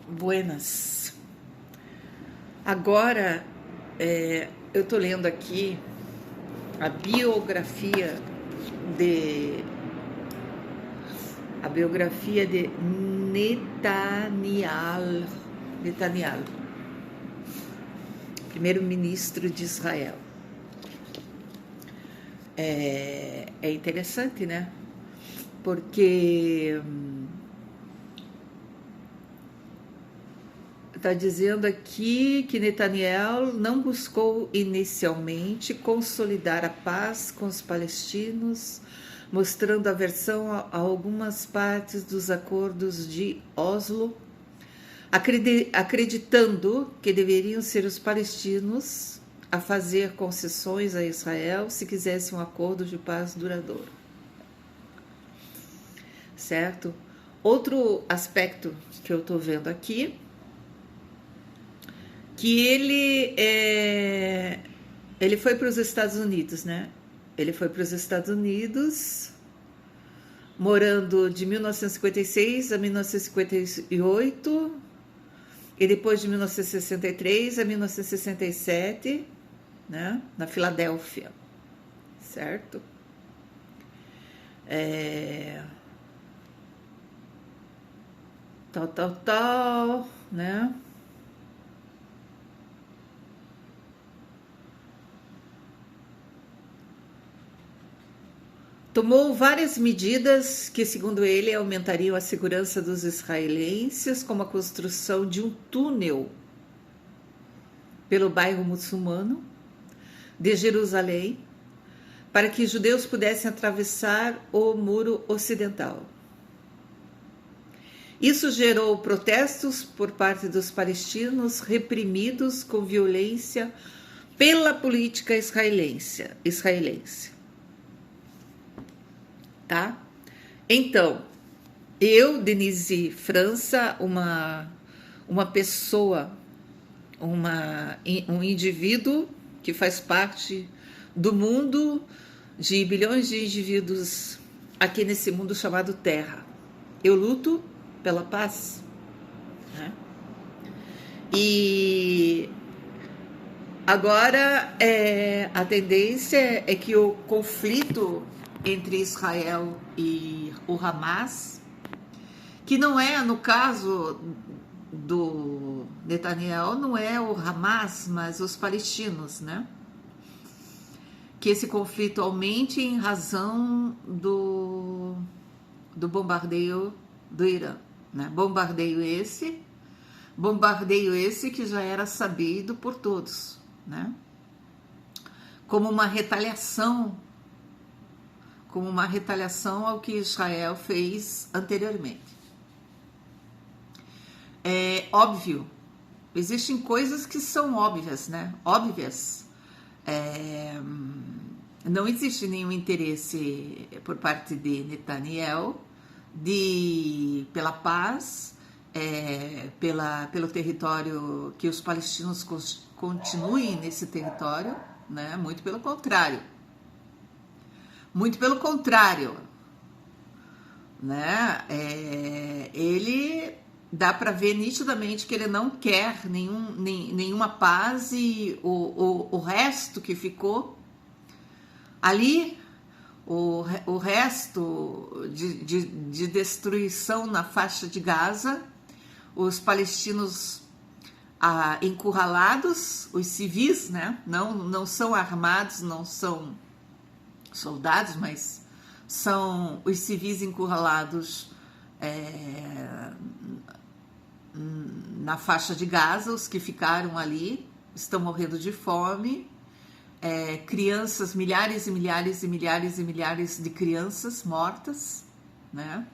Buenas. Agora, eu estou lendo aqui a biografia de Netanyahu, primeiro-ministro de Israel. É interessante, né? Porque está dizendo aqui que Netanyahu não buscou inicialmente consolidar a paz com os palestinos, mostrando aversão a algumas partes dos acordos de Oslo, acreditando que deveriam ser os palestinos a fazer concessões a Israel se quisessem um acordo de paz duradouro. Certo? Outro aspecto que eu estou vendo aqui, que ele foi para os Estados Unidos, né? Ele foi para os Estados Unidos, morando de 1956 a 1958, e depois de 1963 a 1967, né? Na Filadélfia, certo? Né? Tomou várias medidas que, segundo ele, aumentariam a segurança dos israelenses, como a construção de um túnel pelo bairro muçulmano de Jerusalém, para que judeus pudessem atravessar o muro ocidental. Isso gerou protestos por parte dos palestinos, reprimidos com violência pela política israelense. Tá? Então, eu, Denise França, uma pessoa, um indivíduo que faz parte do mundo de bilhões de indivíduos aqui nesse mundo chamado Terra. Eu luto pela paz, né? E agora a tendência é que o conflito entre Israel e o Hamas, que não é, no caso do Netanyahu, não é o Hamas, mas os palestinos, né? Que esse conflito aumente em razão do bombardeio do Irã, né? Bombardeio esse que já era sabido por todos, né? Como uma retaliação ao que Israel fez anteriormente. É óbvio, existem coisas que são óbvias, né? Não existe nenhum interesse por parte de Netanyahu pela paz, pelo território, que os palestinos continuem nesse território, né? Muito pelo contrário, né? Ele dá para ver nitidamente que ele não quer nenhuma paz, e o resto que ficou ali, o resto de destruição na faixa de Gaza, os palestinos encurralados, os civis, né? Não são armados, não são soldados, mas são os civis encurralados na faixa de Gaza. Os que ficaram ali estão morrendo de fome, crianças, milhares de crianças mortas, né?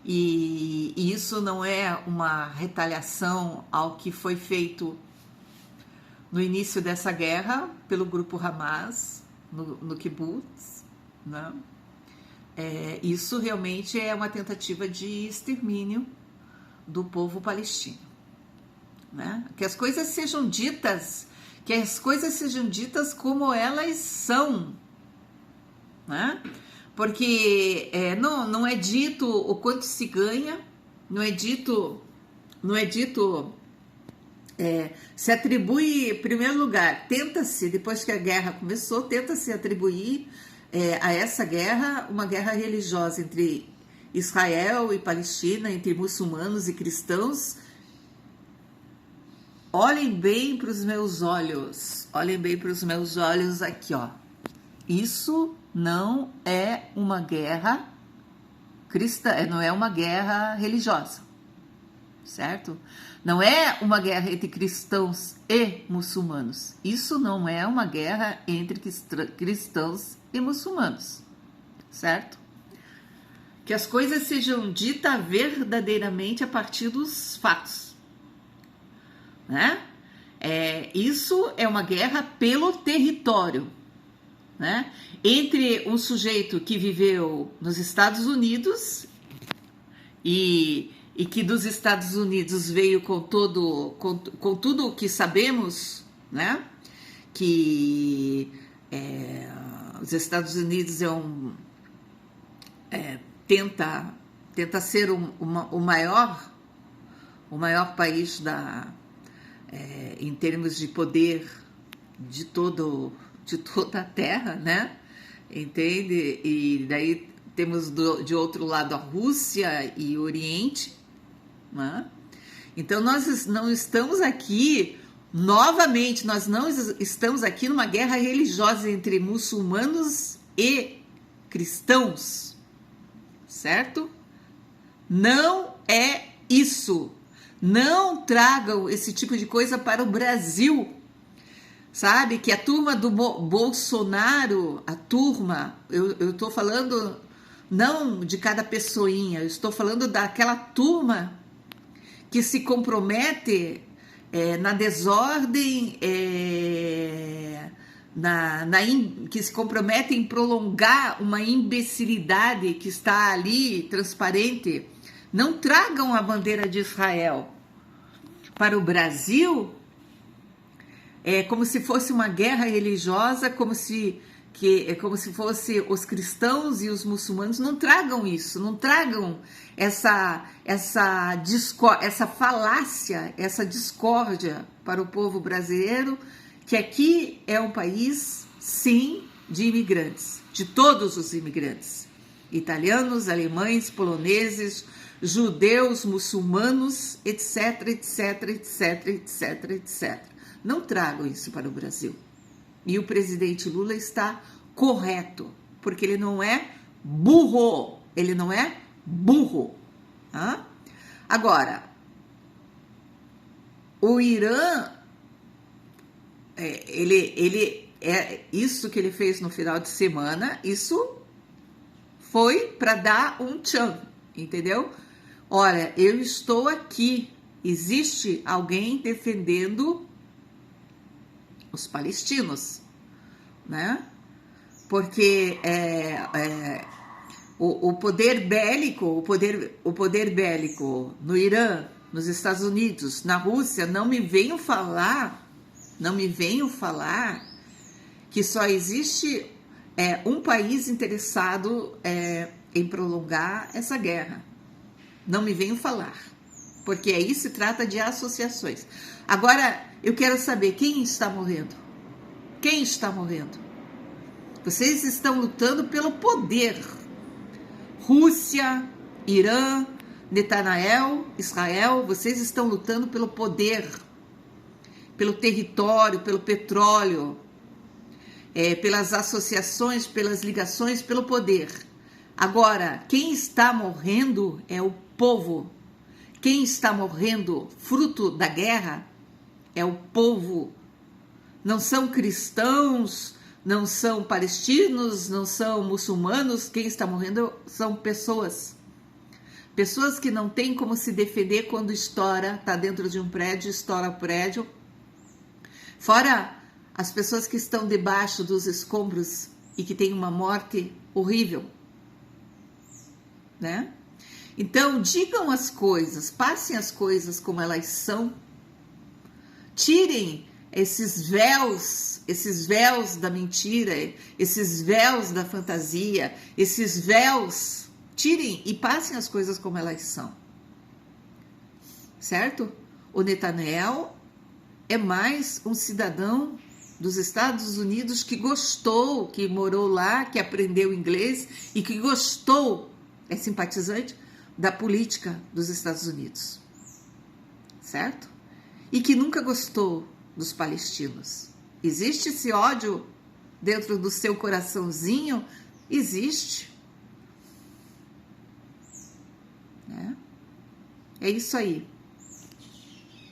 E isso não é uma retaliação ao que foi feito no início dessa guerra pelo grupo Hamas no kibbutz, né? Isso realmente é uma tentativa de extermínio do povo palestino, né? Que as coisas sejam ditas como elas são, né? Porque não é dito o quanto se ganha, não é dito não é dito, se atribui, em primeiro lugar, tenta-se, depois que a guerra começou, tenta-se atribuir a essa guerra uma guerra religiosa entre Israel e Palestina, entre muçulmanos e cristãos. Olhem bem para os meus olhos, aqui, ó. Isso não é uma guerra cristã, não é uma guerra religiosa, certo? Não é uma guerra entre cristãos e muçulmanos. Isso não é uma guerra entre cristãos e muçulmanos, certo? Que as coisas sejam ditas verdadeiramente a partir dos fatos, né? Isso é uma guerra pelo território, né? Entre um sujeito que viveu nos Estados Unidos e que dos Estados Unidos veio com tudo o que sabemos, né? Que os Estados Unidos tenta ser o maior país em termos de poder de toda a Terra, né? Entende? E daí temos de outro lado a Rússia e o Oriente, né? Então nós não estamos aqui novamente, nós não estamos aqui numa guerra religiosa entre muçulmanos e cristãos, certo? Não é isso. Não tragam esse tipo de coisa para o Brasil. Sabe, que a turma do Bolsonaro, eu estou falando não de cada pessoinha, eu estou falando daquela turma que se compromete na desordem, que se compromete em prolongar uma imbecilidade que está ali, transparente. Não tragam a bandeira de Israel para o Brasil como se fosse uma guerra religiosa, como se fosse os cristãos e os muçulmanos. Não tragam isso, não tragam essa falácia, essa discórdia para o povo brasileiro, que aqui é um país, sim, de imigrantes, de todos os imigrantes, italianos, alemães, poloneses, judeus, muçulmanos, etc, etc, etc, etc, etc. Não tragam isso para o Brasil. E o presidente Lula está correto, porque ele não é burro. Ele não é burro. Tá? Agora, o Irã, isso que ele fez no final de semana, isso foi para dar um tchan, entendeu? Olha, eu estou aqui. Existe alguém defendendo os palestinos, né? Porque o poder bélico no Irã, nos Estados Unidos, na Rússia, não me venham falar que só existe um país interessado em prolongar essa guerra. Não me venham falar, porque aí se trata de associações. Agora, eu quero saber quem está morrendo. Quem está morrendo? Vocês estão lutando pelo poder. Rússia, Irã, Netanyahu, Israel, vocês estão lutando pelo poder, pelo território, pelo petróleo, pelas associações, pelas ligações, pelo poder. Agora, quem está morrendo é o povo. Quem está morrendo fruto da guerra é o povo. Não são cristãos, não são palestinos, não são muçulmanos. Quem está morrendo são pessoas. Pessoas que não têm como se defender quando estoura, está dentro de um prédio, estoura o prédio. Fora as pessoas que estão debaixo dos escombros e que têm uma morte horrível, né? Então, digam as coisas, passem as coisas como elas são. Tirem esses véus da mentira, esses véus da fantasia, tirem e passem as coisas como elas são. certo? O Netanyahu é mais um cidadão dos Estados Unidos que gostou, que morou lá, que aprendeu inglês e que gostou, é simpatizante da política dos Estados Unidos, certo? E que nunca gostou dos palestinos. Existe esse ódio dentro do seu coraçãozinho? Existe. É isso aí.